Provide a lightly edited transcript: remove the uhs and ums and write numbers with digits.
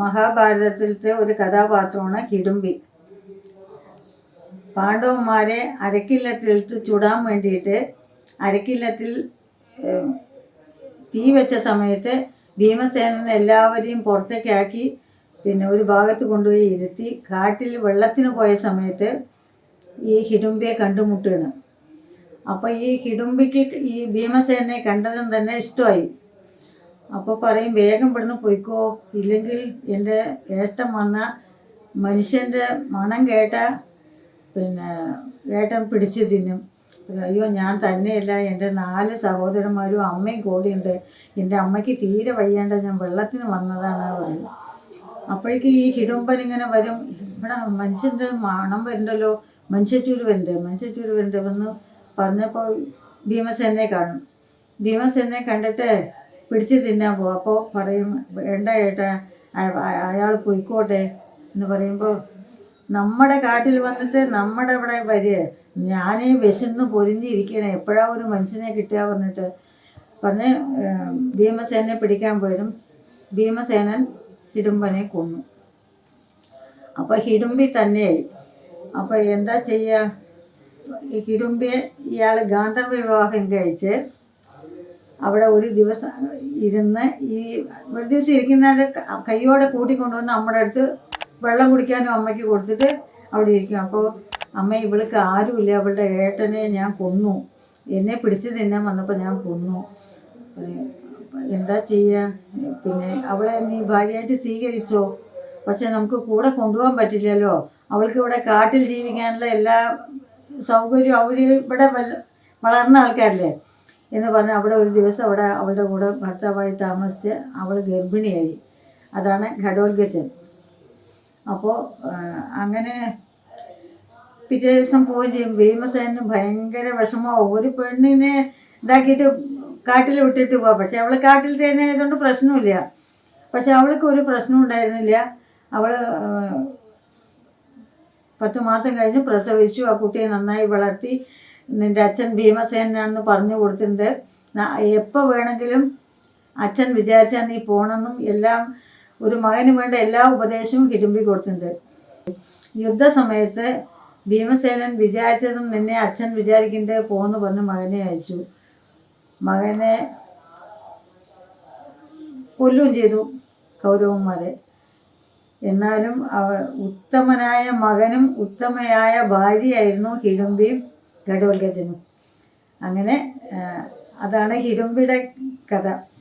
മഹാഭാരതത്തിലത്തെ ഒരു കഥാപാത്രമാണ് ഹിഡുംബി. പാണ്ഡവന്മാരെ അരക്കില്ലത്തിലിട്ട് ചുടാൻ വേണ്ടിയിട്ട് അരക്കില്ലത്തിൽ തീ വെച്ച സമയത്ത് ഭീമസേനൻ എല്ലാവരെയും പുറത്തേക്കാക്കി പിന്നെ ഒരു ഭാഗത്ത് കൊണ്ടുപോയി ഇരുത്തി കാട്ടിൽ വെള്ളത്തിന് പോയ സമയത്ത് ഈ ഹിഡുംബിയെ കണ്ടുമുട്ടുകയാണ്. അപ്പോൾ ഈ ഹിഡുംബിക്ക് ഈ ഭീമസേനെ കണ്ടതും തന്നെ ഇഷ്ടമായി. അപ്പോൾ പറയും, വേഗം ഇവിടുന്ന് പോയിക്കോ, ഇല്ലെങ്കിൽ എൻ്റെ ഏട്ടൻ വന്ന മനുഷ്യൻ്റെ മണം കേട്ട പിന്നെ ഏട്ടൻ പിടിച്ച് തിന്നും. അയ്യോ, ഞാൻ തന്നെയല്ല, എൻ്റെ 4 സഹോദരന്മാരും അമ്മയും കൂടിയുണ്ട്, എൻ്റെ അമ്മയ്ക്ക് തീരെ വയ്യാണ്ട് ഞാൻ വെള്ളത്തിന് വന്നതാണ് പറയും. അപ്പോഴേക്ക് ഈ ഹിഡുംബൻ ഇങ്ങനെ വരും, ഇവിടെ മനുഷ്യൻ്റെ മണം വരുന്നുണ്ടല്ലോ, മനുഷ്യച്ചൂര് വരുന്നുണ്ട് വന്ന് പറഞ്ഞപ്പോൾ ഭീമസേനെ കാണും. ഭീമസേനെ കണ്ടിട്ട് പിടിച്ച് തിന്നാൻ പോകും. അപ്പോൾ പറയും, വേണ്ട ഏട്ടാ, അയാൾ പോയിക്കോട്ടെ എന്ന് പറയുമ്പോൾ, നമ്മുടെ കാട്ടിൽ വന്നിട്ട് നമ്മുടെ ഇവിടെ വരിക, ഞാനേ വിശന്ന് പൊരിഞ്ഞിരിക്കണേ, എപ്പോഴാണ് ഒരു മനുഷ്യനെ കിട്ടുക പറഞ്ഞിട്ട് പറഞ്ഞ് ഭീമസേനെ പിടിക്കാൻ പോയതും ഭീമസേനൻ ഹിഡുംബനെ കൊന്നു. അപ്പോൾ ഹിഡുംബി തന്നെയായി. അപ്പോൾ എന്താ ചെയ്യുക? ഹിഡുംബിയെ ഇയാൾ ഗാന്ധർവ വിവാഹം കഴിച്ച് അവിടെ ഒരു ദിവസം ഇരുന്ന് ഒരു ദിവസം ഇരിക്കുന്നവരെ കൈയോടെ കൂട്ടിക്കൊണ്ടുവന്ന് നമ്മുടെ അടുത്ത് വെള്ളം കുടിക്കാനും അമ്മയ്ക്ക് കൊടുത്തിട്ട് അവിടെ ഇരിക്കും. അപ്പോൾ അമ്മ, ഇവൾക്ക് ആരുമില്ല, അവളുടെ ഏട്ടനെ ഞാൻ കൊന്നു, എന്നെ പിടിച്ച് തിന്നാൻ വന്നപ്പോൾ ഞാൻ കൊന്നു, എന്താ ചെയ്യുക? പിന്നെ അവളെ നീ ഭാര്യയായിട്ട് സ്വീകരിച്ചോ, പക്ഷെ നമുക്ക് കൂടെ കൊണ്ടുപോകാൻ പറ്റില്ലല്ലോ, അവൾക്ക് ഇവിടെ കാട്ടിൽ ജീവിക്കാനുള്ള എല്ലാ സൗകര്യവും അവർ ഇവിടെ വളർന്ന ആൾക്കാരല്ലേ എന്ന് പറഞ്ഞ് അവിടെ ഒരു ദിവസം അവിടെ അവളുടെ കൂടെ ഭർത്താവായി താമസിച്ച് അവൾ ഗർഭിണിയായി. അതാണ് ഘടോൽഗച്ചൻ. അപ്പോൾ അങ്ങനെ പിറ്റേ ദിവസം പോവുകയും ചെയ്യും. ഭീമസേനന് ഭയങ്കര വിഷമമാവും, ഒരു പെണ്ണിനെ ഇതാക്കിയിട്ട് കാട്ടിൽ വിട്ടിട്ട് പോവാം. പക്ഷെ അവൾ കാട്ടിൽ തന്നെ ആയതുകൊണ്ട് പ്രശ്നമില്ല. പക്ഷെ അവൾക്ക് ഒരു പ്രശ്നം ഉണ്ടായിരുന്നില്ല. അവൾ 10 മാസം കഴിഞ്ഞ് പ്രസവിച്ചു. ആ കുട്ടിയെ നന്നായി വളർത്തി. നിൻ്റെ അച്ഛൻ ഭീമസേനാണെന്ന് പറഞ്ഞു കൊടുത്തിട്ടുണ്ട്, എപ്പോൾ വേണമെങ്കിലും അച്ഛൻ വിചാരിച്ചാൽ നീ പോകണമെന്നും എല്ലാം ഒരു മകന് വേണ്ട എല്ലാ ഉപദേശവും ഹിഡുംബി കൊടുത്തിട്ടുണ്ട്. യുദ്ധസമയത്ത് ഭീമസേനൻ വിചാരിച്ചതും നിന്നെ അച്ഛൻ വിചാരിക്കേണ്ടത് പോകുന്നു പറഞ്ഞ് മകനെ അയച്ചു. മകനെ കൊല്ലുകയും ചെയ്തു കൗരവന്മാരെ. എന്നാലും ഉത്തമനായ മകനും ഉത്തമയായ ഭാര്യയായിരുന്നു ഹിഡുംബിയും ഘടോൽഗച്ചനും. അങ്ങനെ അതാണ് ഹിഡുംബിയുടെ കഥ.